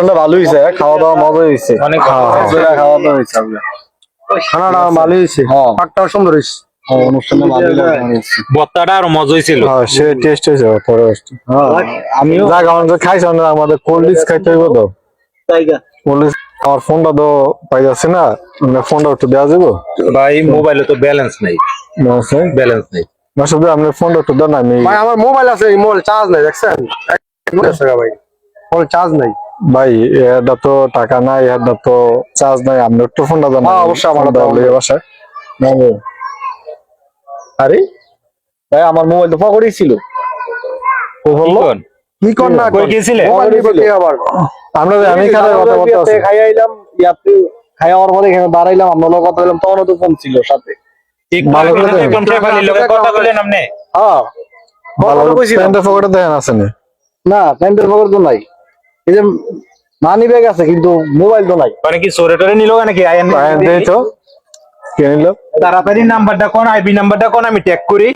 অনুষ্ঠানটা ভালো হয়েছে, খাওয়া দাওয়া মজা হয়েছে, অনেক খাওয়া দাওয়া হয়েছে, খানাটা ভালো হয়েছে, পাকটাও সুন্দর হয়েছে। অনুষ্ঠানটা ভালো হয়েছে, বত্তাটা আরো মজা হয়েছিল। সে টেস্ট হয়েছে। আমিও যাক আমাদের খাইছি, আমাদের কোল্ড ড্রিঙ্কস খাইতে হইব তো। কোল্ড ড্রিঙ্কস আমার ফোনটা তো পাই যাচ্ছে না, ফোনটা একটু দেওয়া যাবো ভাই মোবাইলে তো ব্যালেন্স নাই, ব্যালেন্স নাই। মাসুদ ভাই আপনার ফোনটা একটু দেন না। আমি ভাই আমার মোবাইল আছে, মোবাইল চার্জ নাই, দেখছেন ভাই, মোবাইল চার্জ নাই ভাই, এটা তো টাকা নাই, এটা তো চার্জ নাই, আপনি একটু ফোনটা দেন। অবশ্যই আমার বাসায়। আরে ভাই আমার মোবাইল তো পকেটেই ছিল। কি কর না কই গেছিলে? আবার আমরা আমি খালি কথা বলতে আছি, খাই আইলাম, ইয়াতে খাই আমার পরে এখানে দাঁড়াইলাম, আমরা লোক কথা বললাম, তখন তো ফোন ছিল সাথে। ঠিক ভালো করে দেখুন ফ্যামিলির লগে কথা বলেন আপনি। হ্যাঁ ভালো প্যান্টের পকেটে দেখেন আছে না? না, প্যান্টের পকেট তো নাই, এই যে মানি ব্যাগ আছে কিন্তু মোবাইল তো নাই। মানে কি সরে টরে নিল নাকি? দেই তো কে নিল? তাড়াতাড়ি নাম্বারটা কোন, আইবি নাম্বারটা কোন, আমি ট্যাগ করি।